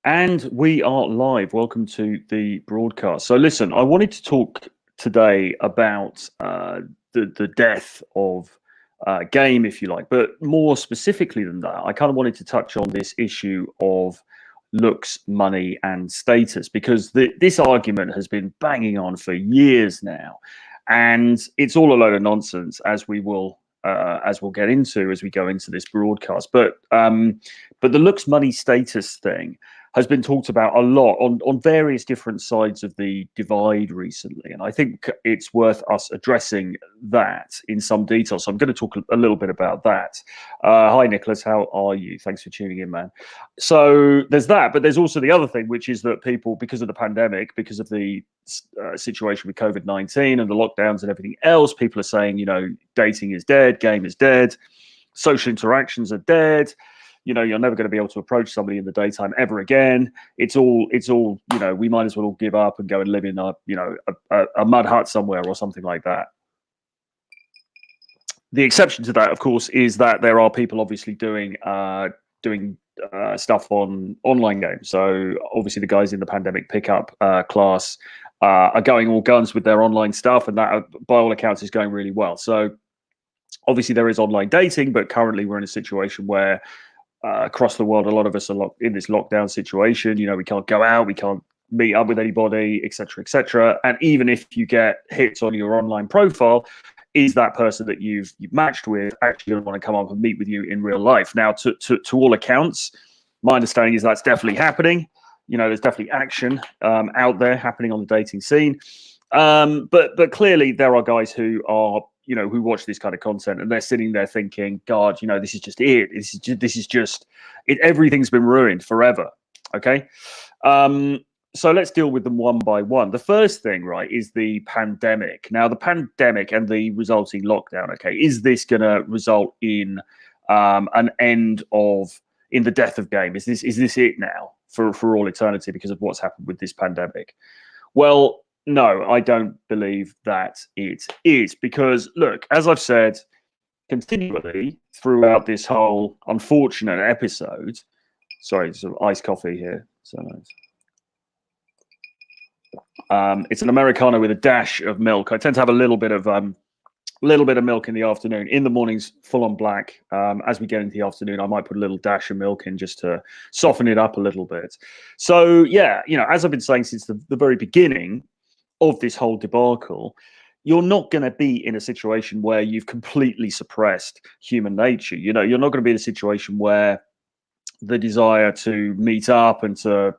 And we are live. Welcome to the broadcast. So, listen, I wanted to talk today about the death of game, if you like, but more specifically than that, I kind of wanted to touch on this issue of looks, money, and status because this argument has been banging on for years now, and it's all a load of nonsense, as we'll get into as we go into this broadcast. But the looks, money, status thing has been talked about a lot on various different sides of the divide recently. And I think it's worth us addressing that in some detail. So I'm going to talk a little bit about that. Hi, Nicholas. How are you? Thanks for tuning in, man. So there's that. But there's also the other thing, which is that people, because of the pandemic, because of the situation with COVID-19 and the lockdowns and everything else, people are saying, dating is dead, game is dead, social interactions are dead. You're never going to be able to approach somebody in the daytime ever again. It's all, we might as well all give up and go and live in a mud hut somewhere or something like that. The exception to that, of course, is that there are people obviously doing stuff on online games. So obviously the guys in the pandemic pickup class are going all guns with their online stuff, and that, by all accounts, is going really well. So obviously there is online dating, but currently we're in a situation where across the world, a lot of us are in this lockdown situation. We can't go out, we can't meet up with anybody, etc., etc. And even if you get hits on your online profile, is that person that you've matched with actually going to want to come up and meet with you in real life? Now, to all accounts, my understanding is that's definitely happening. There's definitely action out there happening on the dating scene. But clearly there are guys who are, who watch this kind of content and they're sitting there thinking, God, this is just it. This is just it. Everything's been ruined forever. Okay. So let's deal with them one by one. The first thing, right, is the pandemic. Now, the pandemic and the resulting lockdown. Okay. Is this going to result in an end in the death of game? Is this it now for all eternity because of what's happened with this pandemic? Well, no, I don't believe that it is, because look, as I've said continually throughout this whole unfortunate episode, sorry, some iced coffee here. So it's an Americano with a dash of milk. I tend to have a little bit of milk in the afternoon. In the mornings, full on black. As we get into the afternoon, I might put a little dash of milk in just to soften it up a little bit. So yeah, as I've been saying since the very beginning of this whole debacle, you're not going to be in a situation where you've completely suppressed human nature. You're not going to be in a situation where the desire to meet up and to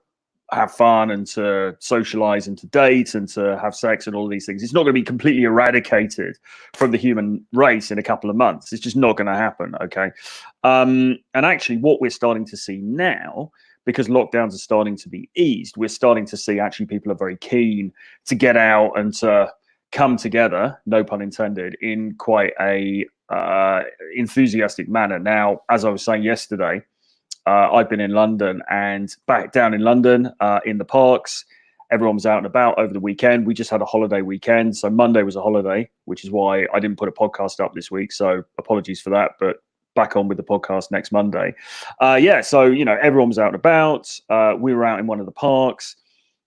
have fun and to socialize and to date and to have sex and all of these things, it's not going to be completely eradicated from the human race in a couple of months. It's just not going to happen. Okay. And actually what we're starting to see now, because lockdowns are starting to be eased, we're starting to see actually people are very keen to get out and to come together, no pun intended, in quite a enthusiastic manner. Now, as I was saying yesterday, I've been in London, and back down in London, in the parks, everyone was out and about over the weekend. We just had a holiday weekend. So Monday was a holiday, which is why I didn't put a podcast up this week. So apologies for that, but back on with the podcast next Monday. So, everyone was out and about. We were out in one of the parks.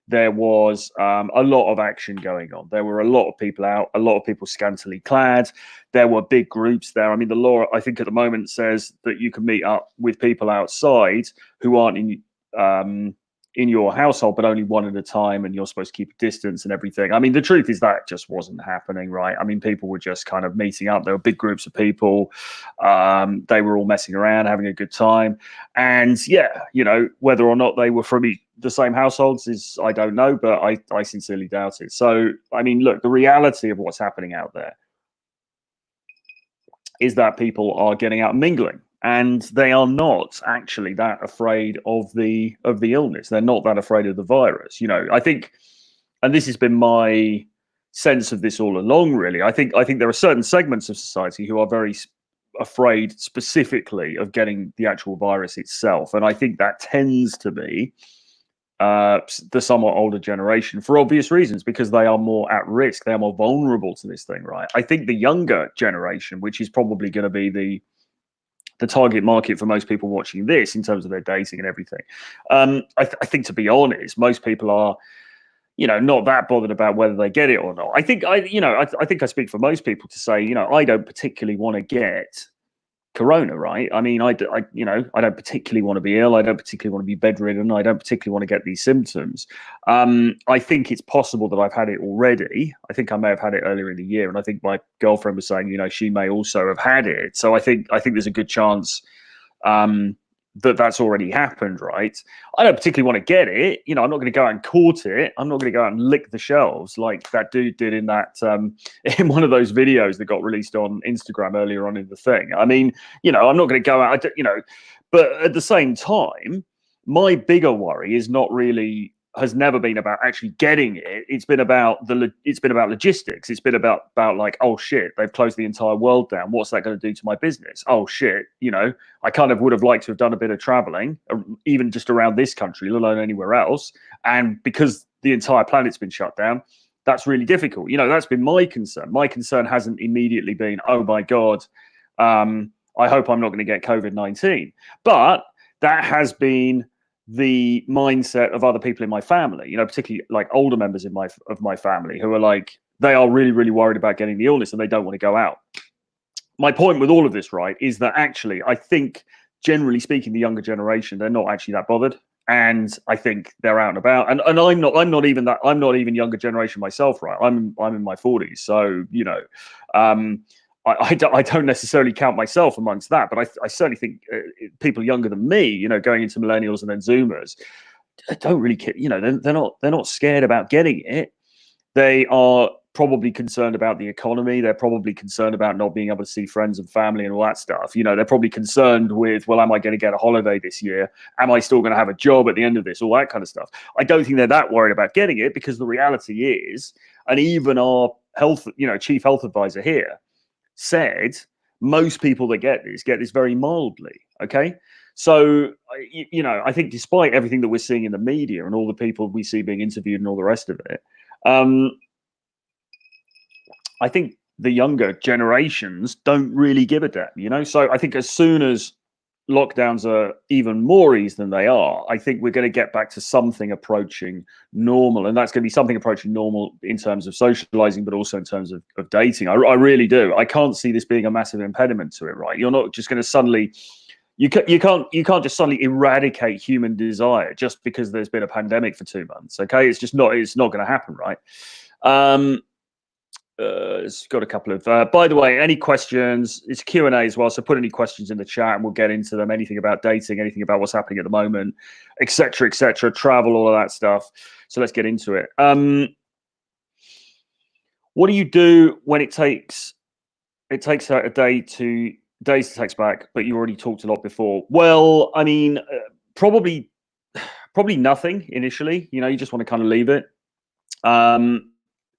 There was a lot of action going on. There were a lot of people out, a lot of people scantily clad. There were big groups there. I mean, the law, I think, at the moment says that you can meet up with people outside who aren't in your household, but only one at a time, and you're supposed to keep a distance and everything. I mean, the truth is that just wasn't happening, right? I mean, people were just kind of meeting up. There were big groups of people. They were all messing around, having a good time. And yeah, whether or not they were from the same households is, I don't know, but I sincerely doubt it. So, I mean, look, the reality of what's happening out there is that people are getting out and mingling. And they are not actually that afraid of the illness. They're not that afraid of the virus. I think, and this has been my sense of this all along, really. I think there are certain segments of society who are very afraid specifically of getting the actual virus itself. And I think that tends to be the somewhat older generation, for obvious reasons, because they are more at risk. They are more vulnerable to this thing, right? I think the younger generation, which is probably going to be the target market for most people watching this in terms of their dating and everything. I think, to be honest, most people are, not that bothered about whether they get it or not. I think I think I speak for most people to say, I don't particularly want to get corona, right? I mean, I don't particularly want to be ill. I don't particularly want to be bedridden. I don't particularly want to get these symptoms. I think it's possible that I've had it already. I think I may have had it earlier in the year, and I think my girlfriend was saying, she may also have had it. So I think there's a good chance that's already happened, right? I don't particularly want to get it. I'm not going to go out and court it. I'm not going to go out and lick the shelves like that dude did in that in one of those videos that got released on Instagram earlier on in the thing. I mean, I'm not going to go out, but at the same time, my bigger worry is not really, has never been about actually getting it. It's been about logistics. It's been about like, oh shit, they've closed the entire world down. What's that going to do to my business? Oh shit, I kind of would have liked to have done a bit of traveling, even just around this country, let alone anywhere else. And because the entire planet's been shut down, that's really difficult. That's been my concern. My concern hasn't immediately been, oh my God, I hope I'm not going to get COVID-19. But that has been the mindset of other people in my family, particularly like older members of my family who are like, they are really, really worried about getting the illness and they don't want to go out. My point with all of this, right, is that actually, I think generally speaking, the younger generation, they're not actually that bothered. And I think they're out and about. And I'm not even younger generation myself, right? I'm in my 40s. So, I don't necessarily count myself amongst that, but I certainly think people younger than me, going into millennials and then Zoomers, don't really care. They're not scared about getting it. They are probably concerned about the economy. They're probably concerned about not being able to see friends and family and all that stuff. They're probably concerned with, well, am I going to get a holiday this year? Am I still going to have a job at the end of this? All that kind of stuff. I don't think they're that worried about getting it, because the reality is, and even our chief health advisor here said, most people that get this very mildly. Okay. So, I think despite everything that we're seeing in the media and all the people we see being interviewed and all the rest of it, I think the younger generations don't really give a damn, So I think as soon as lockdowns are even more eased than they are, I think we're going to get back to something approaching normal, and that's going to be something approaching normal in terms of socializing, but also in terms of dating. I really do. I can't see this being a massive impediment to it, right? You're not just going to suddenly, you can't just suddenly eradicate human desire just because there's been a pandemic for 2 months. Okay, it's not going to happen, right? It's got a couple of by the way, any questions, it's Q&A as well, so put any questions in the chat and we'll get into them. Anything about dating, anything about what's happening at the moment, etc., travel, all of that stuff. So let's get into it. What do you do when it takes a days to text back, but you already talked a lot before? Well, I mean, probably nothing initially. You just want to kind of leave it.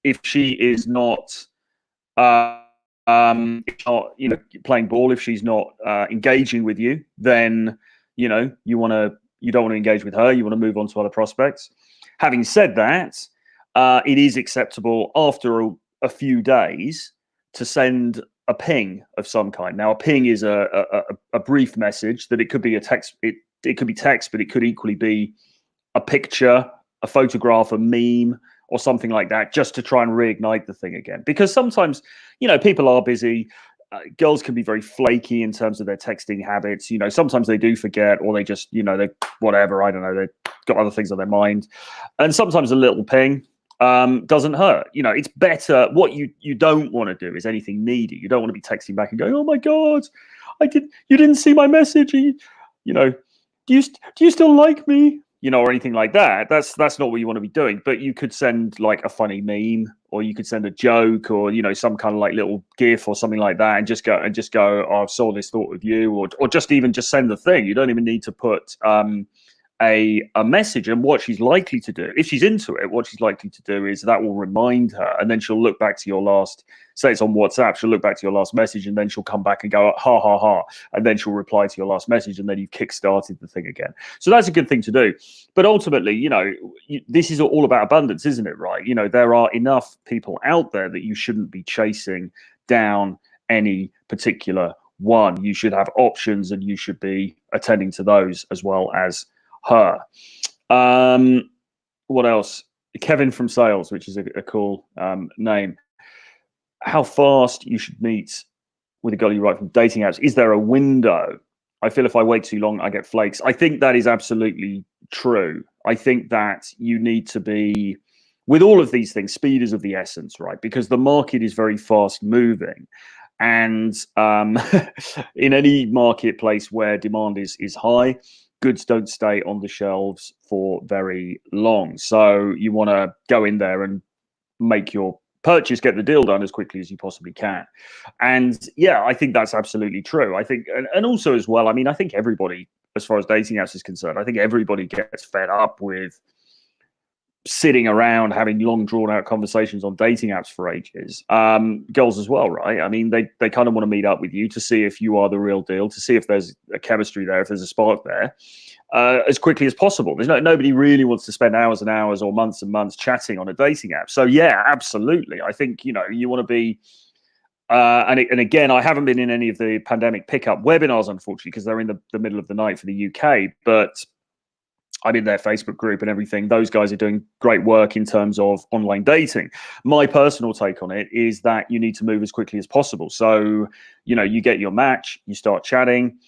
If she is not, playing ball, if she's not engaging with you, then you don't want to engage with her. You want to move on to other prospects. Having said that, it is acceptable after a few days to send a ping of some kind. Now, a ping is a brief message that it could be a text. It could be text, but it could equally be a picture, a photograph, a meme, or something like that, just to try and reignite the thing again. Because sometimes, people are busy. Girls can be very flaky in terms of their texting habits. Sometimes they do forget, or they just, they whatever, I don't know, they've got other things on their mind. And sometimes a little ping doesn't hurt. It's better. What you don't want to do is anything needy. You don't want to be texting back and going, oh my God, you didn't see my message. Do you still like me? Or anything like that. That's not what you want to be doing. But you could send like a funny meme, or you could send a joke, or some kind of like little GIF or something like that, and just go, oh, I saw this, thought of you, or just send the thing. You don't even need to put a message. And what she's likely to do, if she's into it, what she's likely to do is that will remind her, and then she'll look back to your last, say it's on WhatsApp, she'll look back to your last message, and then she'll come back and go, ha ha ha, and then she'll reply to your last message, and then you've kick-started the thing again. So that's a good thing to do. But ultimately, this is all about abundance, isn't it, right? There are enough people out there that you shouldn't be chasing down any particular one. You should have options, and you should be attending to those as well as her. What else? Kevin from Sales, which is a cool name. How fast you should meet with a girl you write from dating apps? Is there a window? I feel if I wait too long, I get flakes. I think that is absolutely true. I think that you need to be, with all of these things, speed is of the essence, right? Because the market is very fast moving. And in any marketplace where demand is high, goods don't stay on the shelves for very long. So you want to go in there and make your purchase, get the deal done as quickly as you possibly can. And yeah, I think that's absolutely true. I think, and also as well, I mean, I think everybody, as far as dating apps is concerned, I think everybody gets fed up with sitting around having long drawn out conversations on dating apps for ages. Girls as well, right? I mean, they kind of want to meet up with you to see if you are the real deal, to see if there's a chemistry there, if there's a spark there, as quickly as possible. There's nobody really wants to spend hours and hours or months and months chatting on a dating app. So yeah, absolutely. I think, you want to be, and again, I haven't been in any of the pandemic pickup webinars, unfortunately, because they're in the middle of the night for the UK, but I'm in their Facebook group and everything. Those guys are doing great work in terms of online dating. My personal take on it is that you need to move as quickly as possible. So, you get your match, you start chatting.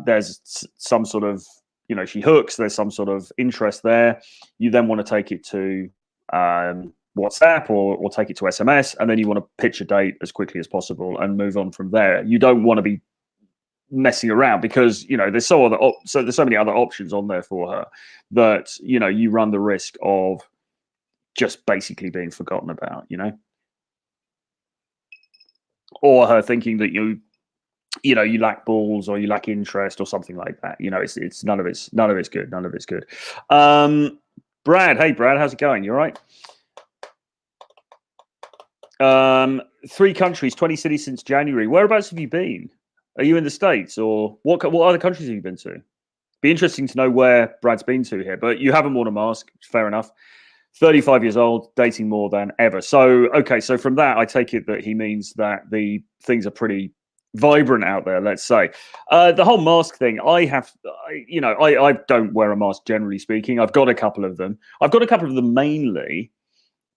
There's some sort of, she hooks, there's some sort of interest there. You then want to take it to WhatsApp or take it to SMS, and then you want to pitch a date as quickly as possible and move on from there. You don't want to be messing around because there's so many other options on there for her that you run the risk of just basically being forgotten about, or her thinking that you lack balls or you lack interest or something like that. It's none of it's good. None of it's good. Brad, hey Brad, how's it going? You all right? 3 countries, 20 cities since January. Whereabouts have you been? Are you in the States, or what other countries have you been to? Be interesting to know where Brad's been to here, but you haven't worn a mask. Fair enough. 35 years old, dating more than ever. So, okay. So from that, I take it that he means that the things are pretty vibrant out there, let's say. The whole mask thing, I don't wear a mask, generally speaking. I've got a couple of them. I've got a couple of them mainly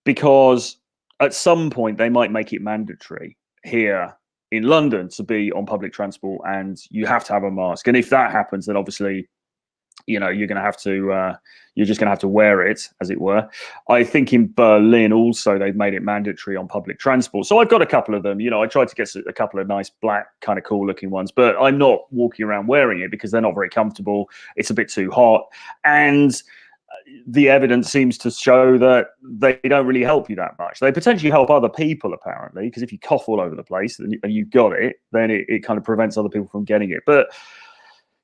because at some point they might make it mandatory here in London to be on public transport, and you have to have a mask. And if that happens, then obviously, you're going to have to, you're just going to have to wear it, as it were. I think in Berlin also, they've made it mandatory on public transport. So I've got a couple of them. I tried to get a couple of nice black, kind of cool looking ones, but I'm not walking around wearing it because they're not very comfortable. It's a bit too hot. And the evidence seems to show that they don't really help you that much. They potentially help other people, apparently, because if you cough all over the place and you've got it, then it kind of prevents other people from getting it. But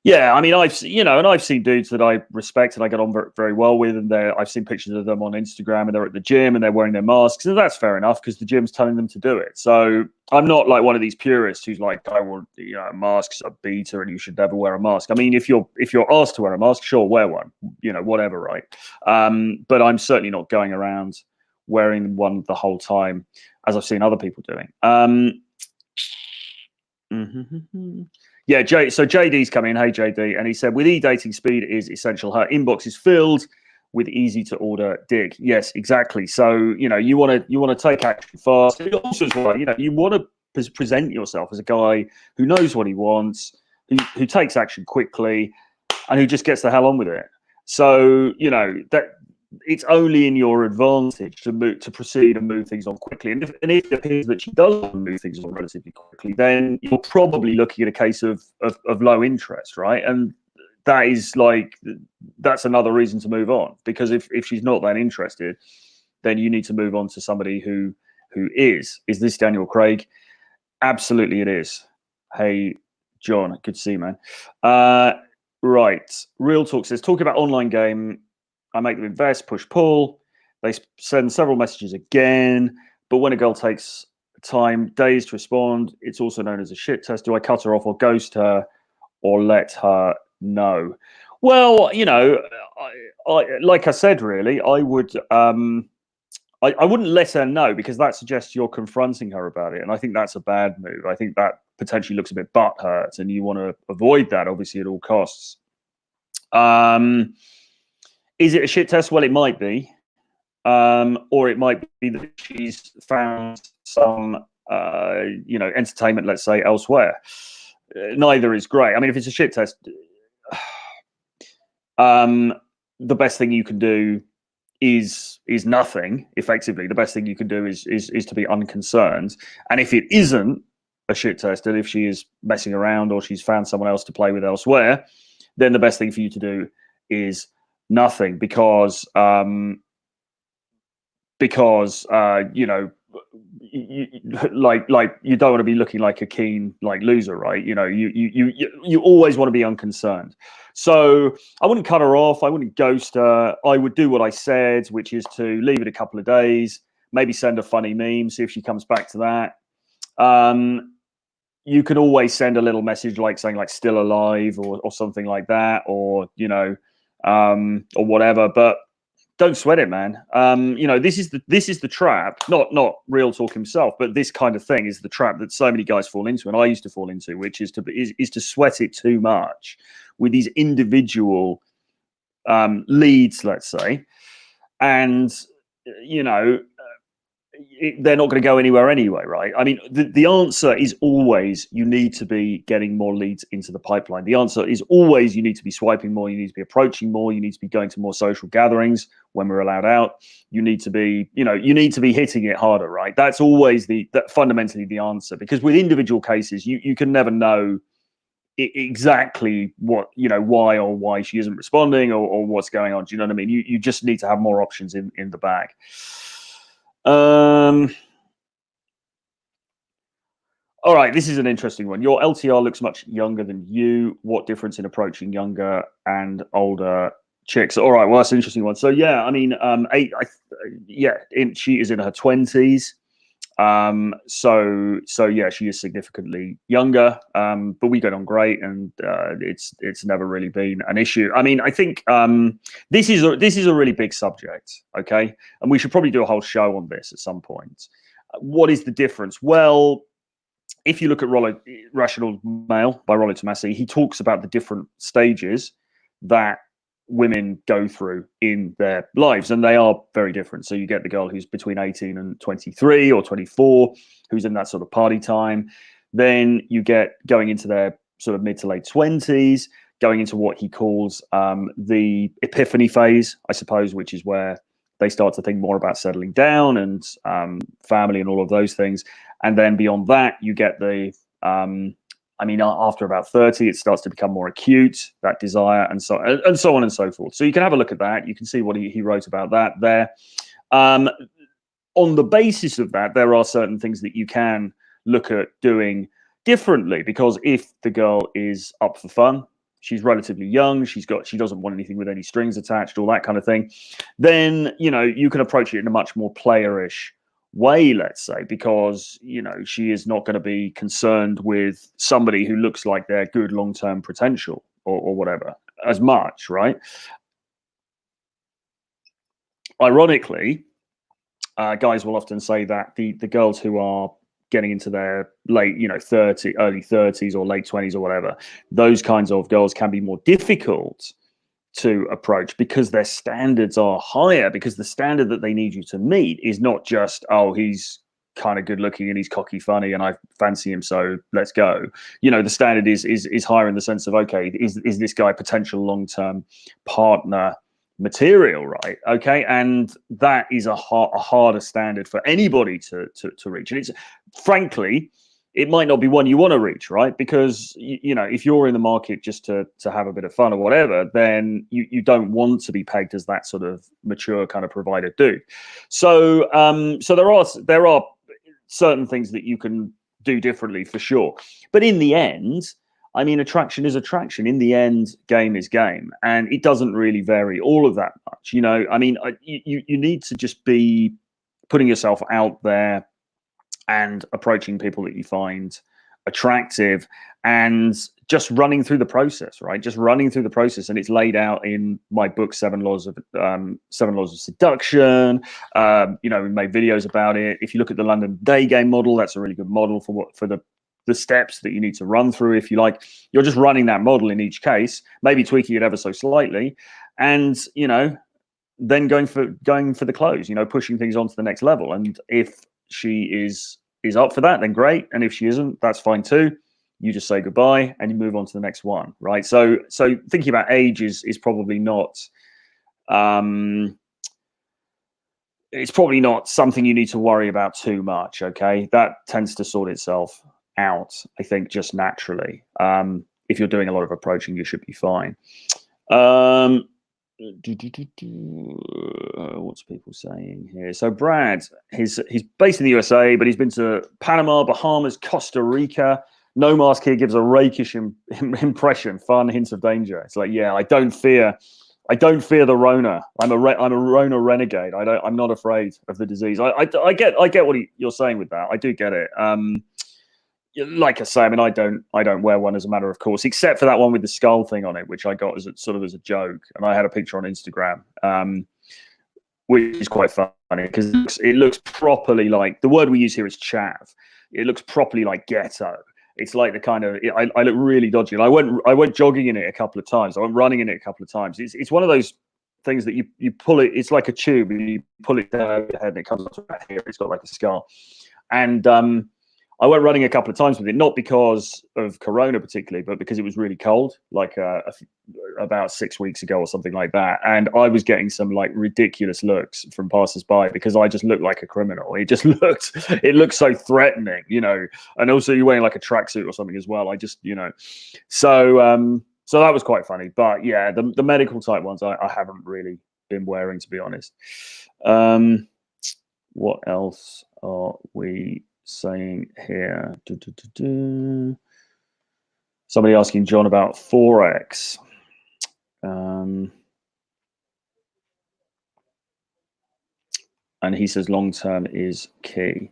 yeah, I mean, I've seen dudes that I respect and I get on very, very well with, and I've seen pictures of them on Instagram, and they're at the gym and they're wearing their masks, and that's fair enough because the gym's telling them to do it. So I'm not like one of these purists who's like, I want, masks are beta and you should never wear a mask. I mean, if you're asked to wear a mask, sure, wear one, whatever, right? But I'm certainly not going around wearing one the whole time, as I've seen other people doing. Yeah, so JD's come in. Hey, JD. And he said, with e-dating, speed is essential. Her inbox is filled with easy to order dig. Yes, exactly. So, you want to take action fast. Also, as well, you want to present yourself as a guy who knows what he wants, who takes action quickly, and who just gets the hell on with it. So, that it's only in your advantage to proceed and move things on quickly. And if it appears that she does move things on relatively quickly, then you're probably looking at a case of low interest, right? And that's another reason to move on, because if she's not that interested, then you need to move on to somebody who is. Is this Daniel Craig? Absolutely it is. Hey, John, good to see you, man. Right. Real Talk says, talk about online game. I make them invest, push, pull. They send several messages again. But when a girl takes time, days to respond, it's also known as a shit test. Do I cut her off or ghost her or let her know? Well, like I said, really, I would, I wouldn't let her know, because that suggests you're confronting her about it. And I think that's a bad move. I think that potentially looks a bit butthurt, and you want to avoid that, obviously, at all costs. Is it a shit test? Well, it might be. Or it might be that she's found some, entertainment, let's say, elsewhere. Neither is great. I mean, if it's a shit test, the best thing you can do is nothing. Effectively, the best thing you can do is to be unconcerned. And if it isn't a shit test, and if she is messing around or she's found someone else to play with elsewhere, then the best thing for you to do is nothing, because you don't want to be looking like a keen loser, right? You always want to be unconcerned. So I wouldn't cut her off. I wouldn't ghost her. I would do what I said, which is to leave it a couple of days, maybe send a funny meme, see if she comes back to that. You can always send a little message saying still alive or something like that, or or whatever, but don't sweat it, man. This is the trap. Not Real Talk himself, but this kind of thing is the trap that so many guys fall into, and I used to fall into, which is to sweat it too much with these individual leads, let's say, and they're not going to go anywhere anyway, right? I mean, the answer is always you need to be getting more leads into the pipeline. The answer is always you need to be swiping more, you need to be approaching more, you need to be going to more social gatherings when we're allowed out. You need to be, you need to be hitting it harder, right? That's always fundamentally the answer, because with individual cases, you can never know exactly what, why she isn't responding or what's going on. Do you know what I mean? You just need to have more options in the bag. All right, this is an interesting one. Your LTR looks much younger than you. What difference in approaching younger and older chicks? All right, well, that's an interesting one. So yeah, I mean, she is in her 20s. So yeah, she is significantly younger. But we get on great, and it's never really been an issue. I mean, I think this is a really big subject, okay, and we should probably do a whole show on this at some point. What is the difference? Well, if you look at Rational Male by Rollo Tomassi, he talks about the different stages that women go through in their lives, and they are very different. So you get the girl who's between 18 and 23 or 24, who's in that sort of party time. Then you get going into their sort of mid to late 20s, going into what he calls the epiphany phase, I suppose, which is where they start to think more about settling down and family and all of those things. And then beyond that, you get the after about 30, it starts to become more acute, that desire, and so on and so forth. So you can have a look at that. You can see what he wrote about that there. On the basis of that, there are certain things that you can look at doing differently, because if the girl is up for fun, she's relatively young, she doesn't want anything with any strings attached, all that kind of thing, then you can approach it in a much more playerish way, let's say, because she is not going to be concerned with somebody who looks like they're good long-term potential or whatever as much, right? Ironically, guys will often say that the girls who are getting into their late early 30s or late 20s or whatever, those kinds of girls can be more difficult to approach because their standards are higher, because the standard that they need you to meet is not just, oh, he's kind of good looking and he's cocky funny and I fancy him, so let's go. The standard is higher in the sense of, okay, is this guy potential long-term partner material, right? Okay, and that is a harder standard for anybody to reach, and it's frankly, it might not be one you want to reach, right? Because if you're in the market just to have a bit of fun or whatever, then you don't want to be pegged as that sort of mature kind of provider dude. So there are certain things that you can do differently for sure, but in the end, I mean, attraction is attraction. In the end, game is game, and it doesn't really vary all of that much. I mean, you need to just be putting yourself out there and approaching people that you find attractive and just running through the process, right? Just running through the process. And it's laid out in my book, Seven Laws of Seduction. We made videos about it. If you look at the London day game model, that's a really good model for the the steps that you need to run through, if you like. You're just running that model in each case, maybe tweaking it ever so slightly, and then going for the close, pushing things on to the next level. And if she is up for that, then great. And if she isn't, that's fine too. You just say goodbye and you move on to the next one, right? So thinking about age is probably not it's probably not something you need to worry about too much. Okay, that tends to sort itself out, I think, just naturally. If you're doing a lot of approaching, you should be fine. What's people saying here? So Brad, he's based in the USA, but he's been to Panama, Bahamas, Costa Rica. No mask here gives a rakish impression. Fun, hints of danger. It's like, yeah, I don't fear the Rona. I'm a Rona renegade. I'm not afraid of the disease. I get what you're saying with that. I do get it. Like I say, I mean, I don't wear one as a matter of course, except for that one with the skull thing on it, which I got as a joke, and I had a picture on Instagram, which is quite funny because it looks properly like, the word we use here is chav. It looks properly like ghetto. It's like the kind of, I look really dodgy. And I went jogging in it a couple of times. I went running in it a couple of times. It's one of those things that you pull it. It's like a tube, and you pull it down over your head, and it comes up right here. It's got like a skull, and I went running a couple of times with it, not because of Corona particularly, but because it was really cold, like about 6 weeks ago or something like that. And I was getting some like ridiculous looks from passers-by because I just looked like a criminal. It looked so threatening, and also you're wearing like a tracksuit or something as well. So that was quite funny. But yeah, the medical type ones I haven't really been wearing, to be honest. What else are we saying here? Somebody asking John about Forex. And he says long term is key.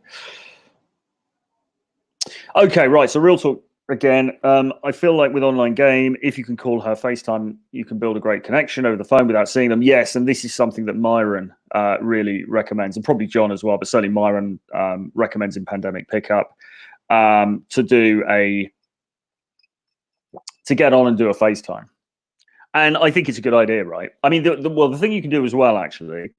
Okay, right. So real talk again. I feel like with online game, if you can call her FaceTime, you can build a great connection over the phone without seeing them. Yes, and this is something that Myron really recommends, and probably John as well, but certainly Myron recommends in Pandemic Pickup to get on and do a FaceTime. And I think it's a good idea, right? I mean, the thing you can do as well, actually,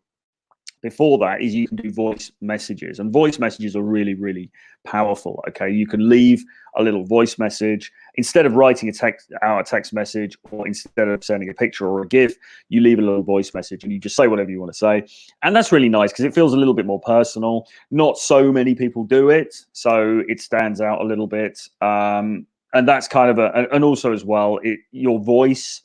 before that, is you can do voice messages, and voice messages are really, really powerful. Okay, you can leave a little voice message instead of writing a text message, or instead of sending a picture or a GIF. You leave a little voice message, and you just say whatever you want to say, and that's really nice because it feels a little bit more personal. Not so many people do it, so it stands out a little bit, and that's kind of and also as well, your voice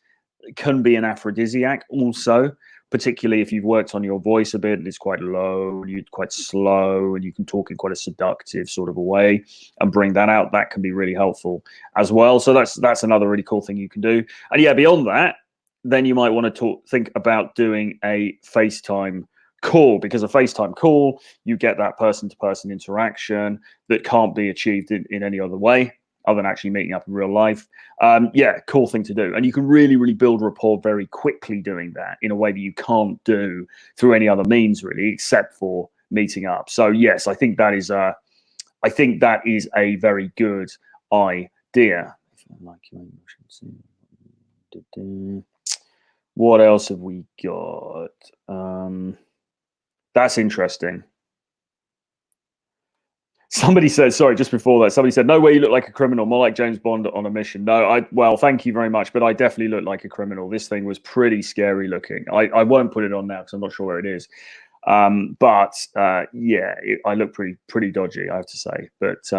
can be an aphrodisiac also, particularly if you've worked on your voice a bit and it's quite low and you're quite slow and you can talk in quite a seductive sort of a way and bring that out. That can be really helpful as well. So that's another really cool thing you can do. And yeah, beyond that, then you might want to think about doing a FaceTime call, because a FaceTime call, you get that person-to-person interaction that can't be achieved in any other way other than actually meeting up in real life. Yeah, cool thing to do. And you can really, really build rapport very quickly doing that in a way that you can't do through any other means, really, except for meeting up. So yes, I think that is a very good idea. What else have we got? That's interesting. Somebody said, sorry, just before that, somebody said, no way you look like a criminal, more like James Bond on a mission. No, well, thank you very much, but I definitely look like a criminal. This thing was pretty scary looking. I won't put it on now because I'm not sure where it is. Yeah, I look pretty dodgy, I have to say. But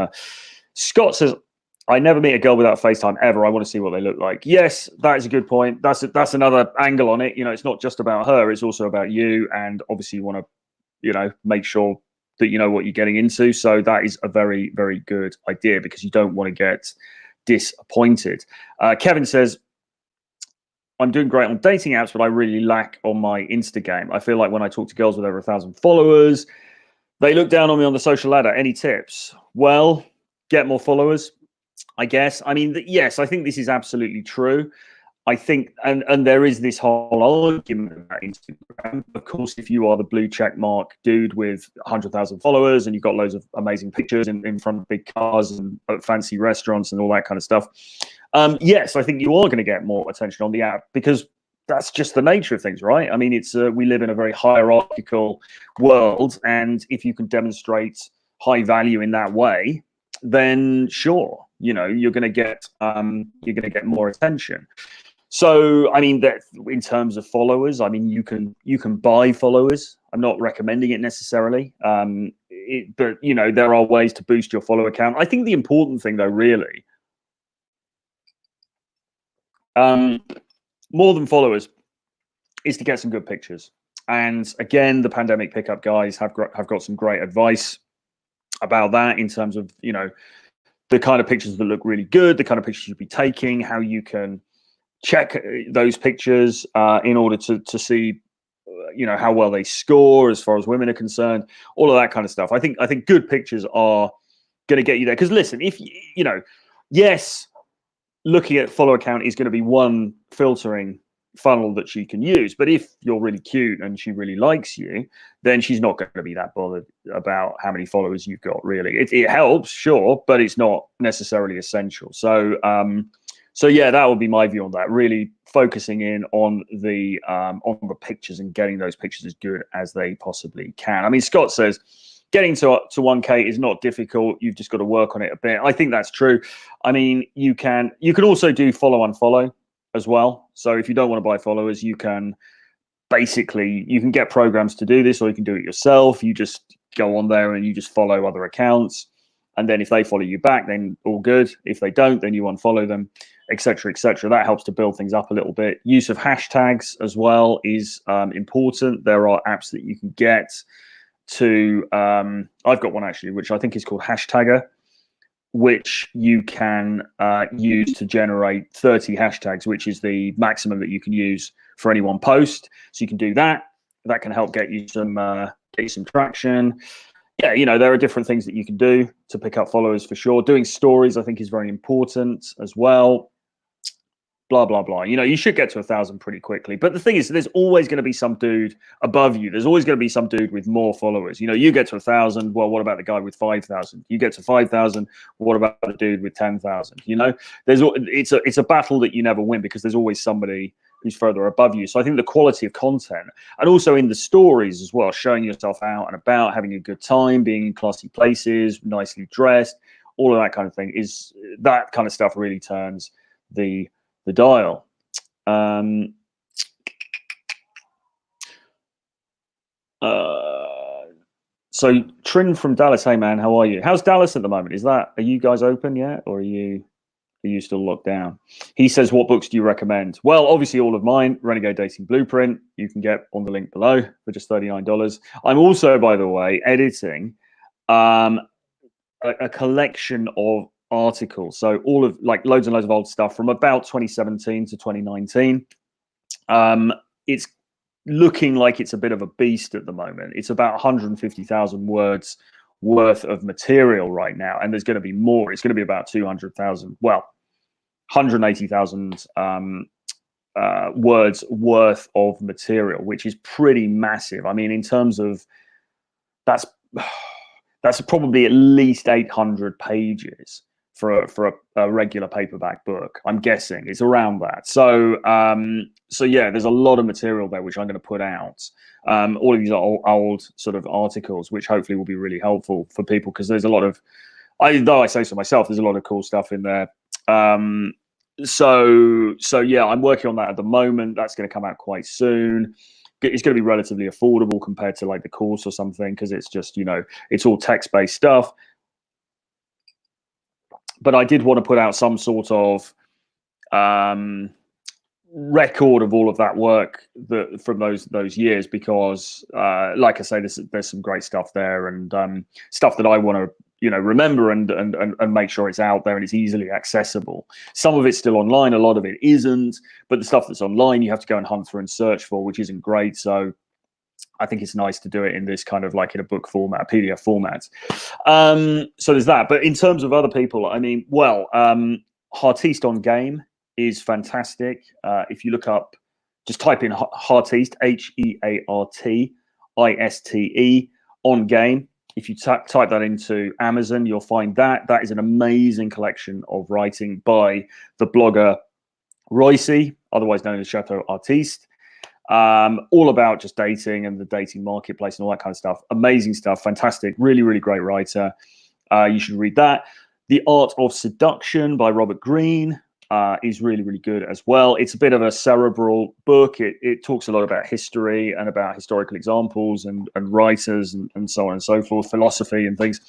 Scott says, I never meet a girl without FaceTime ever. I want to see what they look like. Yes, that is a good point. That's another angle on it. It's not just about her, it's also about you. And obviously you want to, make sure that you know what you're getting into. So that is a very, very good idea, because you don't want to get disappointed. Kevin says, I'm doing great on dating apps, but I really lack on my Insta game. I feel like when I talk to girls with over 1,000 followers, they look down on me on the social ladder. Any tips? Well, get more followers, I guess. I mean, yes, I think this is absolutely true. I think, and there is this whole argument about Instagram. Of course, if you are the blue check mark dude with 100,000 followers and you've got loads of amazing pictures in front of big cars and fancy restaurants and all that kind of stuff, yes, I think you are going to get more attention on the app because that's just the nature of things, right? I mean, it's we live in a very hierarchical world, and if you can demonstrate high value in that way, then sure, you know, you're going to get more attention. So, I mean, that in terms of followers, I mean, you can buy followers. I'm not recommending it necessarily, but you know, there are ways to boost your follower count. I think the important thing, though, really, more than followers, is to get some good pictures. And again, the pandemic pickup guys have got some great advice about that in terms of, you know, the kind of pictures that look really good, the kind of pictures you'd be taking, how you can check those pictures in order to see, you know, how well they score as far as women are concerned, all of that kind of stuff. I think good pictures are going to get you there. Because listen, if you know, yes, looking at follower count is going to be one filtering funnel that she can use, but if you're really cute and she really likes you, then she's not going to be that bothered about how many followers you've got. Really, it helps, sure, but it's not necessarily essential. So so yeah, that would be my view on that. Really focusing in on the pictures and getting those pictures as good as they possibly can. I mean, Scott says getting to 1K is not difficult. You've just got to work on it a bit. I think that's true. I mean, you can also do follow unfollow as well. So if you don't want to buy followers, you can get programs to do this, or you can do it yourself. You just go on there and you just follow other accounts. And then if they follow you back, then all good. If they don't, then you unfollow them, etc., etc. That helps to build things up a little bit. Use of hashtags as well is important. There are apps that you can get to. I've got one actually, which I think is called Hashtagger, which you can use to generate 30 hashtags, which is the maximum that you can use for any one post. So you can do that. That can help get you some traction. Yeah, you know, there are different things that you can do to pick up followers for sure. Doing stories, I think, is very important as well. Blah, blah, blah. You know, you should get to 1,000 pretty quickly. But the thing is, there's always going to be some dude above you. There's always going to be some dude with more followers. You know, you get to 1,000. Well, what about the guy with 5,000? You get to 5,000. What about the dude with 10,000? You know, it's a battle that you never win because there's always somebody who's further above you. So I think the quality of content, and also in the stories as well, showing yourself out and about, having a good time, being in classy places, nicely dressed, all of that kind of thing, is that kind of stuff really turns the dial. So Trin from Dallas, hey man, how are you? How's Dallas at the moment? Are you guys open yet, or are you still locked down? He says, what books do you recommend? Well, obviously all of mine. Renegade Dating Blueprint, you can get on the link below for just $39. I'm also, by the way, editing a collection of articles. So all of loads and loads of old stuff from about 2017 to 2019. It's looking like it's a bit of a beast at the moment. It's about 150,000 words worth of material right now, and there's going to be more. It's going to be about 200,000, well, 180,000 words worth of material, which is pretty massive. I mean, in terms of that's probably at least 800 pages for a regular paperback book. I'm guessing it's around that. So so yeah, there's a lot of material there which I'm going to put out. All of these are old sort of articles, which hopefully will be really helpful for people, because there's a lot of, though I say so myself, there's a lot of cool stuff in there. So yeah, I'm working on that at the moment. That's going to come out quite soon. It's going to be relatively affordable compared to like the course or something, because it's just, you know, it's all text-based stuff. But I did want to put out some sort of record of all of that work from those years, because like I say, there's some great stuff there, and stuff that I want to, you know, remember and make sure it's out there and it's easily accessible. Some of it's still online, a lot of it isn't, but the stuff that's online you have to go and hunt through and search for, which isn't great. So I think it's nice to do it in this kind of like in a book format, PDF format. So there's that. But in terms of other people, I mean, well, Heartiste on Game is fantastic. If you look up, just type in Heartiste, HeartIste, on game. If you type that into Amazon, you'll find that. That is an amazing collection of writing by the blogger Royce, otherwise known as Chateau Artiste. All about just dating and the dating marketplace and all that kind of stuff. Amazing stuff, fantastic, really, really great writer. You should read that. The Art of Seduction by Robert Greene is really, really good as well. It's a bit of a cerebral book. It talks a lot about history and about historical examples and writers and so on and so forth, philosophy and things.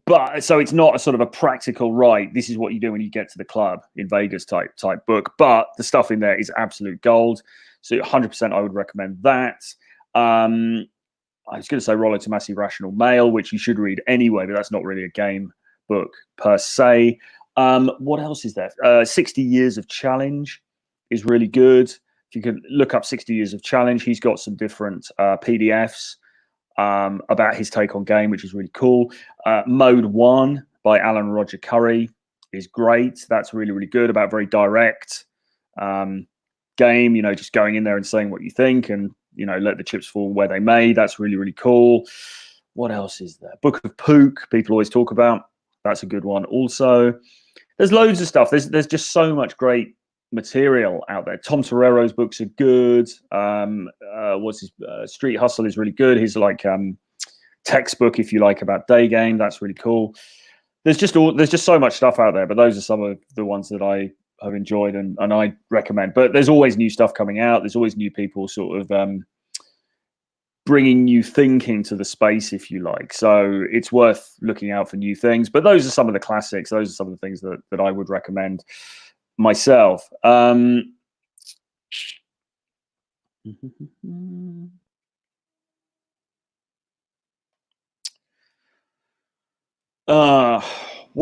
But so it's not a sort of a practical, right, this is what you do when you get to the club in Vegas type book, but the stuff in there is absolute gold. So 100% I would recommend that. I was going to say Rollo Tomassi Rational Male, which you should read anyway, but that's not really a game book per se. What else is there? 60 Years of Challenge is really good. If you can look up 60 Years of Challenge, he's got some different PDFs about his take on game, which is really cool. Mode 1 by Alan Roger Curry is great. That's really, really good, about very direct game, you know, just going in there and saying what you think and, you know, let the chips fall where they may. That's really, really cool. What else is there? Book of Pook, people always talk about. That's a good one also. There's loads of stuff. There's just so much great material out there. Tom Torero's books are good. What's his Street Hustle is really good. His like textbook, if you like, about day game. That's really cool. There's just so much stuff out there, but those are some of the ones that I have enjoyed and I recommend. But there's always new stuff coming out. There's always new people sort of bringing new thinking to the space, if you like. So it's worth looking out for new things. But those are some of the classics. Those are some of the things that I would recommend myself. What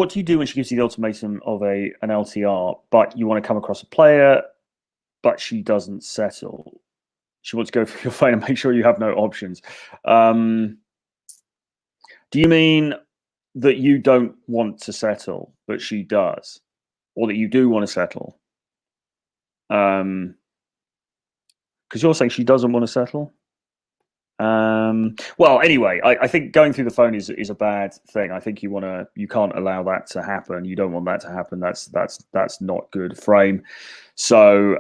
do you do when she gives you the ultimatum of an LTR, but you want to come across a player, but she doesn't settle? She wants to go for your phone and make sure you have no options. Do you mean that you don't want to settle, but she does? Or that you do want to settle? Because you're saying she doesn't want to settle? Well, anyway, I think going through the phone is a bad thing. I think you can't allow that to happen. You don't want that to happen. That's not good frame. So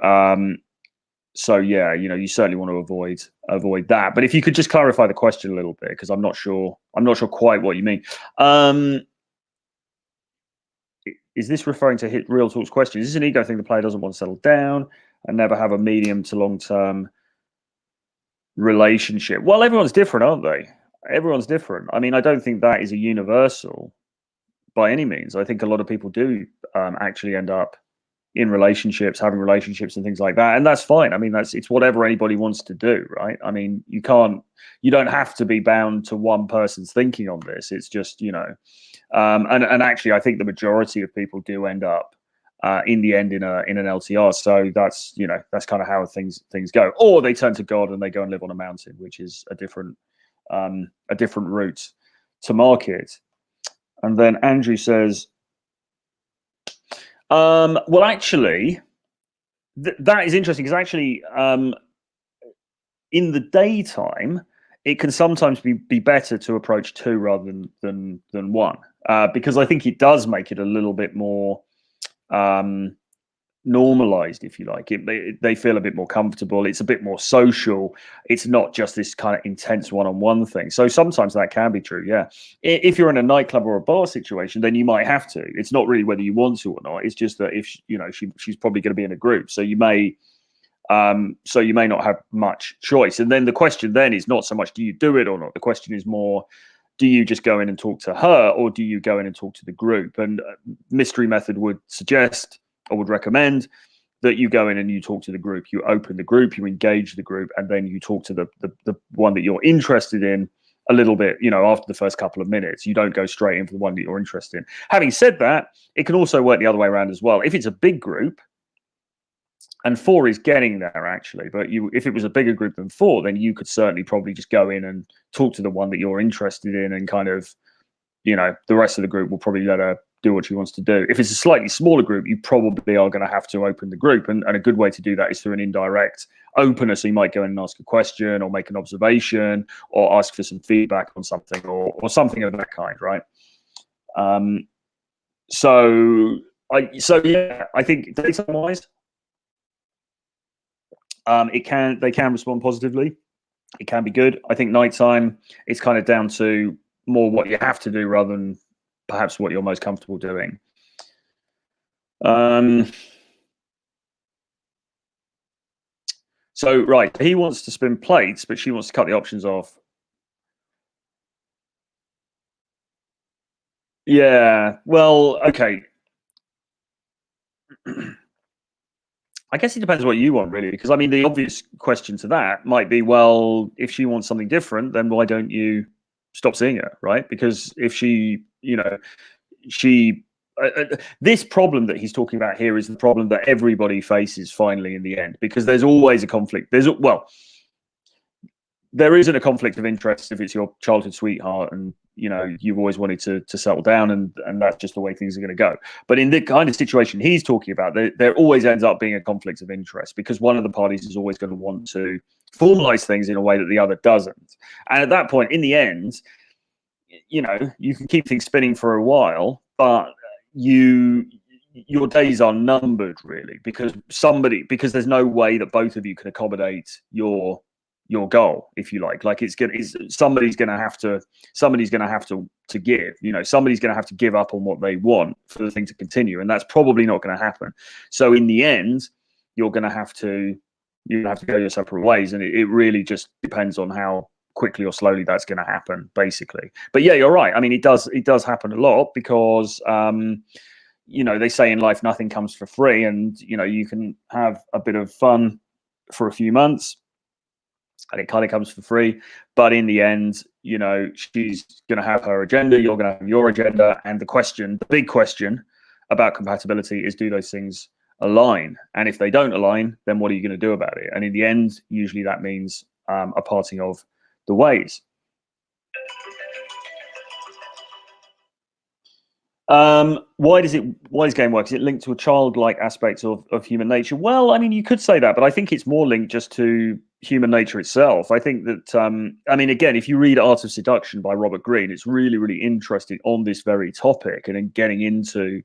yeah, you know, you certainly want to avoid that. But if you could just clarify the question a little bit, because I'm not sure quite what you mean. Is this referring to Hit Real Talk's question? Is this an ego thing? The player doesn't want to settle down and never have a medium to long term relationship? Well, everyone's different, aren't they? Everyone's different. I mean, I don't think that is a universal by any means. I think a lot of people do actually end up in relationships, having relationships and things like that, and that's fine. I mean, it's whatever anybody wants to do, right? I mean, you don't have to be bound to one person's thinking on this. It's just, you know, and actually, I think the majority of people do end up in the end in an LTR. So that's, you know, that's kind of how things go. Or they turn to God and they go and live on a mountain, which is a different route to market. And then Andrew says, well, actually, that is interesting because actually, in the daytime, it can sometimes be better to approach two rather than one, because I think it does make it a little bit more normalized, if you like. They feel a bit more comfortable. It's a bit more social. It's not just this kind of intense one-on-one thing. So sometimes that can be true. Yeah, if you're in a nightclub or a bar situation, then you might have to. It's not really whether you want to or not. It's just that if you know she's probably going to be in a group, so you may not have much choice. And then the question then is not so much do you do it or not. The question is more, do you just go in and talk to her, or do you go in and talk to the group? And Mystery Method would suggest, or would recommend, that you go in and you talk to the group. You open the group, you engage the group, and then you talk to the one that you're interested in a little bit, you know, after the first couple of minutes. You don't go straight in for the one that you're interested in. Having said that, it can also work the other way around as well. If it's a big group, and 4 is getting there actually, but if it was a bigger group than 4, then you could certainly probably just go in and talk to the one that you're interested in, and kind of, you know, the rest of the group will probably let her do what she wants to do. If it's a slightly smaller group, you probably are going to have to open the group, and a good way to do that is through an indirect opener. So you might go in and ask a question, or make an observation, or ask for some feedback on something, or something of that kind, right? So yeah, I think daytime wise, they can respond positively. It can be good. I think nighttime, it's kind of down to more what you have to do rather than perhaps what you're most comfortable doing. So right, he wants to spin plates, but she wants to cut the options off. Yeah, well, okay. I guess it depends what you want, really, because I mean, the obvious question to that might be, well, if she wants something different, then why don't you stop seeing her, right? Because if she, she, this problem that he's talking about here is the problem that everybody faces finally in the end, because there's always a conflict. There isn't a conflict of interest if it's your childhood sweetheart and you've always wanted to settle down, and that's just the way things are going to go. But in the kind of situation he's talking about, there always ends up being a conflict of interest, because one of the parties is always going to want to formalize things in a way that the other doesn't. And at that point, in the end, you can keep things spinning for a while, but your days are numbered, really, because there's no way that both of you can accommodate your goal, if you like. Somebody's gonna have to give. Somebody's gonna have to give up on what they want for the thing to continue, and that's probably not going to happen. So in the end, you're gonna have to go your separate ways, and it really just depends on how quickly or slowly that's going to happen, basically. But yeah, you're right. I mean, it does happen a lot, because they say in life nothing comes for free, and you can have a bit of fun for a few months and it kind of comes for free, but in the end, she's going to have her agenda, you're going to have your agenda, and the big question about compatibility is, do those things align? And if they don't align, then what are you going to do about it? And in the end, usually that means a parting of the ways. Why does game work? Is it linked to a childlike aspect of human nature? Well, I mean, you could say that, but I think it's more linked just to human nature itself. I think that, I mean, again, if you read Art of Seduction by Robert Greene, it's really, really interesting on this very topic, and in getting into,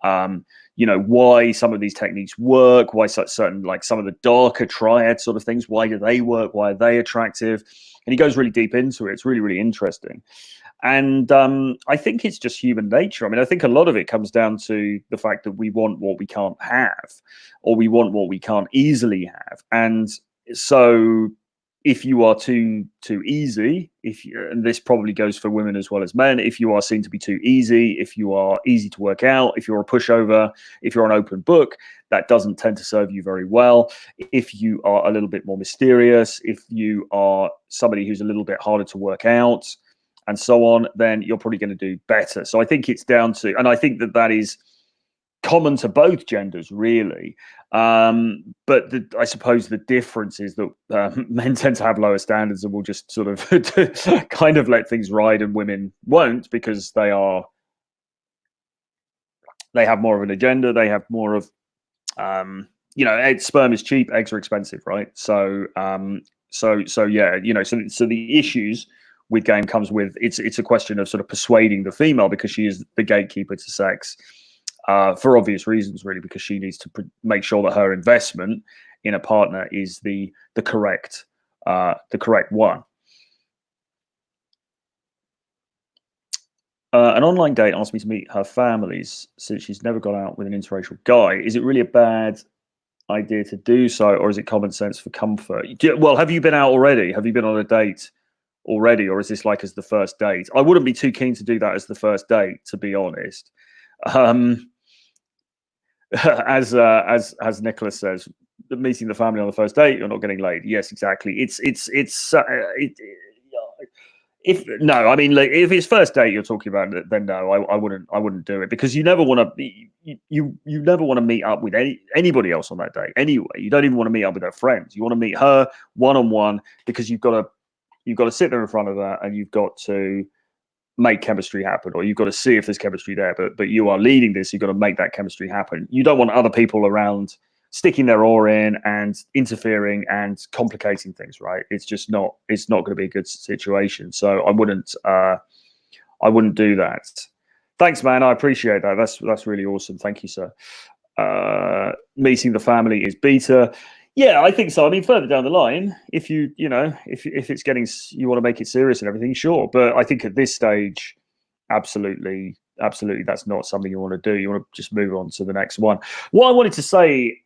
why some of these techniques work, why certain, like some of the darker triad sort of things, why do they work? Why are they attractive? And he goes really deep into it. It's really, really interesting. And I think it's just human nature. I mean, I think a lot of it comes down to the fact that we want what we can't have, or we want what we can't easily have. And so if you are too easy, and this probably goes for women as well as men, if you are seen to be too easy, if you are easy to work out, if you're a pushover, if you're an open book, that doesn't tend to serve you very well. If you are a little bit more mysterious, if you are somebody who's a little bit harder to work out, and so on, then you're probably going to do better. So I think it's down to, and I think that is common to both genders, really. But I suppose the difference is that men tend to have lower standards and will just sort of kind of let things ride, and women won't, because they have more of an agenda. They have more of, sperm is cheap, eggs are expensive, right? So yeah, so the issues with game comes with, it's a question of sort of persuading the female, because she is the gatekeeper to sex, for obvious reasons, really, because she needs to make sure that her investment in a partner is the correct one. An online date asked me to meet her families, since she's never gone out with an interracial guy. Is it really a bad idea to do so, or is it common sense for comfort? Well, have you been out already? Have you been on a date already, or is this like as the first date? I wouldn't be too keen to do that as the first date, to be honest. As Nicholas says, meeting the family on the first date, you're not getting laid. Yes, exactly. If it's first date you're talking about, then no, I wouldn't do it, because you never want to you never want to meet up with anybody else on that date anyway. You don't even want to meet up with her friends. You want to meet her one-on-one, because you've got to sit there in front of her, and you've got to make chemistry happen, or you've got to see if there's chemistry there, but you are leading this, you've got to make that chemistry happen. You don't want other people around sticking their oar in and interfering and complicating things, right? It's not going to be a good situation. So I wouldn't do that. Thanks, man. I appreciate that. That's really awesome. Thank you, sir. Meeting the family is beta. Yeah, I think so. I mean, further down the line, if if it's getting, you want to make it serious and everything, sure. But I think at this stage, absolutely, that's not something you want to do. You want to just move on to the next one. What I wanted to say,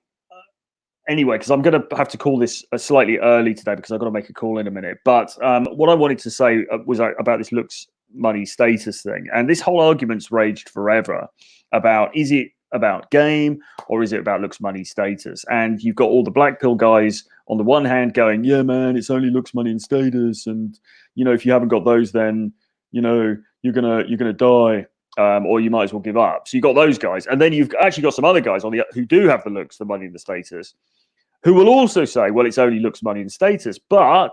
anyway, because I'm going to have to call this slightly early today because I've got to make a call in a minute. But what I wanted to say was about this looks, money, status thing. And this whole argument's raged forever about, is it about game or is it about looks, money, status? And you've got all the black pill guys on the one hand going, yeah, man, it's only looks, money, and status. And, if you haven't got those, then, you're gonna die. Or you might as well give up. So you got those guys. And then you've actually got some other guys who do have the looks, the money, and the status, who will also say, well, it's only looks, money, and status. But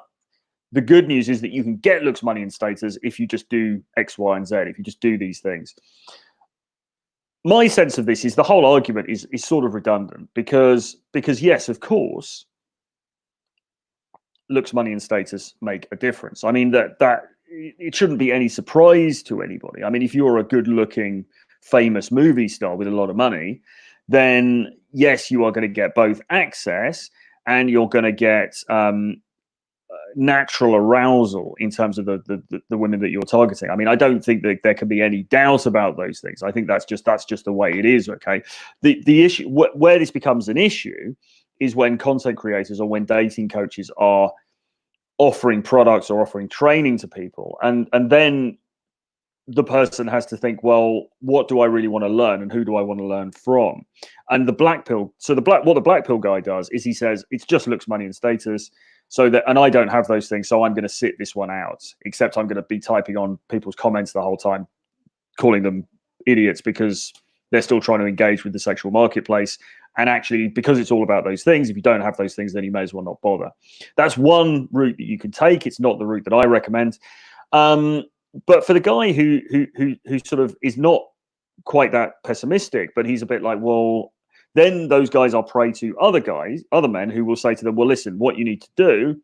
the good news is that you can get looks, money, and status if you just do X, Y, and Z, if you just do these things. My sense of this is the whole argument is sort of redundant because yes, of course, looks, money, and status make a difference. I mean, that it shouldn't be any surprise to anybody. I mean, if you're a good-looking, famous movie star with a lot of money, then yes, you are going to get both access and you're going to get natural arousal in terms of the women that you're targeting. I mean, I don't think that there can be any doubt about those things. I think that's just the way it is. Okay, the issue where this becomes an issue is when content creators or when dating coaches are offering products or offering training to people, and then the person has to think, well, what do I really want to learn and who do I want to learn from? And the black pill, what the black pill guy does is he says it's just looks, money, and status. And I don't have those things, so I'm going to sit this one out, except I'm going to be typing on people's comments the whole time, calling them idiots because they're still trying to engage with the sexual marketplace. And actually, because it's all about those things, if you don't have those things, then you may as well not bother. That's one route that you can take. It's not the route that I recommend. But for the guy who sort of is not quite that pessimistic, but he's a bit like, well, then those guys are prey to other men who will say to them, well, listen, what you need to do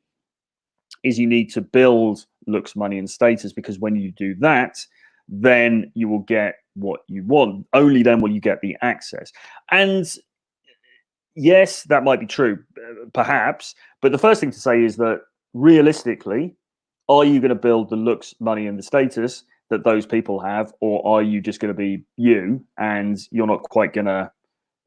is you need to build looks, money, and status, because when you do that, then you will get what you want. Only then will you get the access. And yes, that might be true, perhaps. But the first thing to say is that realistically, are you going to build the looks, money, and the status that those people have, or are you just going to be you and you're not quite going to,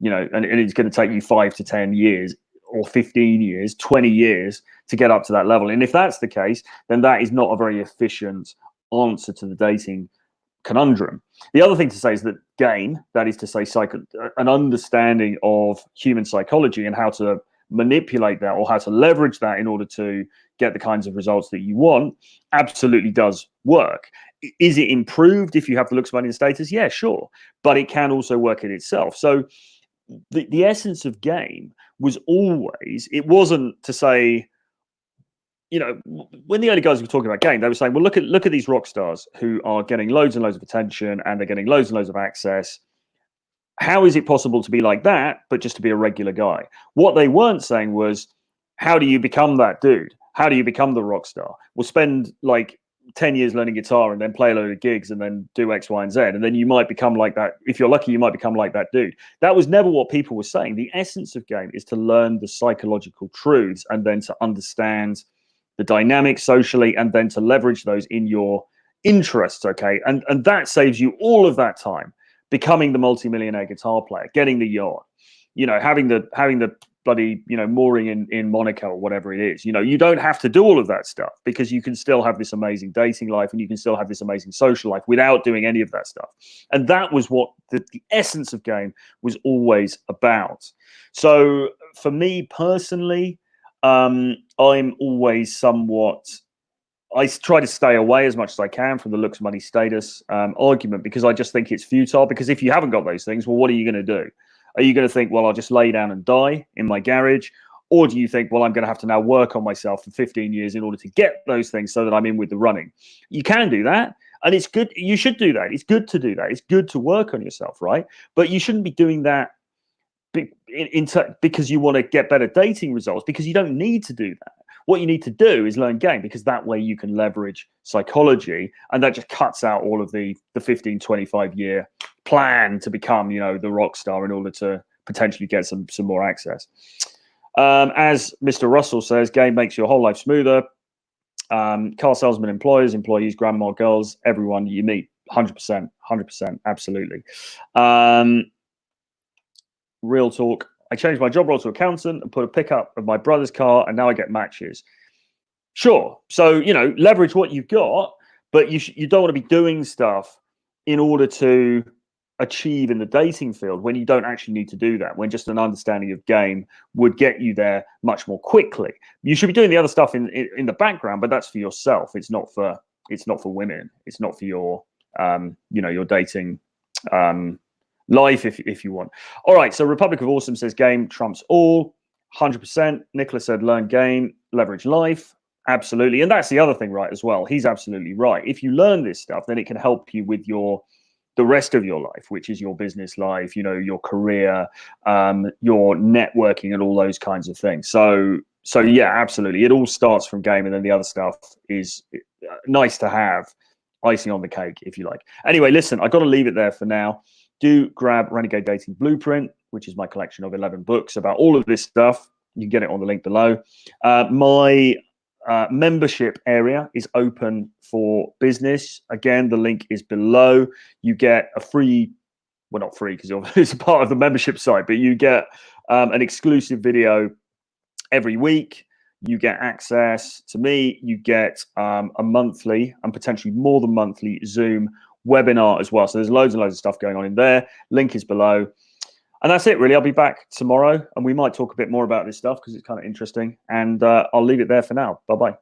and it's going to take you 5 to 10 years or 15 years, 20 years to get up to that level? And if that's the case, then that is not a very efficient answer to the dating conundrum. The other thing to say is that gain, that is to say an understanding of human psychology and how to manipulate that or how to leverage that in order to get the kinds of results that you want, absolutely does work. Is it improved if you have the looks, money, and status? Yeah, sure. But it can also work in itself. So the essence of game was always, it wasn't to say, when the early guys were talking about game, they were saying, well, look at these rock stars who are getting loads and loads of attention and they're getting loads and loads of access. How is it possible to be like that, but just to be a regular guy? What they weren't saying was, how do you become that dude? How do you become the rock star? We'll spend like 10 years learning guitar and then play a load of gigs and then do X, Y, and Z. And then you might become like that. If you're lucky, you might become like that dude. That was never what people were saying. The essence of game is to learn the psychological truths and then to understand the dynamics socially and then to leverage those in your interests. Okay. And that saves you all of that time. Becoming the multi-millionaire guitar player, getting the yacht, having the bloody, mooring in Monaco or whatever it is. You don't have to do all of that stuff because you can still have this amazing dating life and you can still have this amazing social life without doing any of that stuff. And that was what the essence of game was always about. So for me personally, I'm always I try to stay away as much as I can from the looks, money, status argument, because I just think it's futile. Because if you haven't got those things, well, what are you going to do? Are you going to think, well, I'll just lay down and die in my garage? Or do you think, well, I'm going to have to now work on myself for 15 years in order to get those things so that I'm in with the running? You can do that. And it's good. You should do that. It's good to do that. It's good to work on yourself, right? But you shouldn't be doing that because you want to get better dating results, because you don't need to do that. What you need to do is learn game, because that way you can leverage psychology, and that just cuts out all of the 15, 25 year plan to become, you know, the rock star in order to potentially get some more access. As Mr. Russell says, game makes your whole life smoother. Car salesmen, employers, employees, grandma, girls, everyone you meet, 100%, 100%, absolutely. Real talk. I changed my job role to accountant and put a pickup of my brother's car, and now I get matches. Sure. So, you know, leverage what you've got, but you don't want to be doing stuff in order to achieve in the dating field when you don't actually need to do that, when just an understanding of game would get you there much more quickly. You should be doing the other stuff in the background, but that's for yourself. It's not for women. It's not for your you know, your dating life, if you want. All right, so Republic of Awesome says game trumps all, 100%. Nicholas said learn game, leverage life. Absolutely. And that's the other thing, right, as well. He's absolutely right. If you learn this stuff, then it can help you with the rest of your life, which is your business life, you know, your career, your networking, and all those kinds of things. So yeah, absolutely. It all starts from game, and then the other stuff is nice to have, icing on the cake, if you like. Anyway, listen, I've got to leave it there for now. Do grab Renegade Dating Blueprint, which is my collection of 11 books about all of this stuff. You can get it on the link below. My membership area is open for business. Again, the link is below. You get a free, well, not free because it's a part of the membership site, but you get an exclusive video every week. You get access to me. You get a monthly and potentially more than monthly Zoom webinar as well. So there's loads and loads of stuff going on in there. Link is below. And that's it, really. I'll be back tomorrow, and we might talk a bit more about this stuff because it's kind of interesting. And I'll leave it there for now. Bye-bye.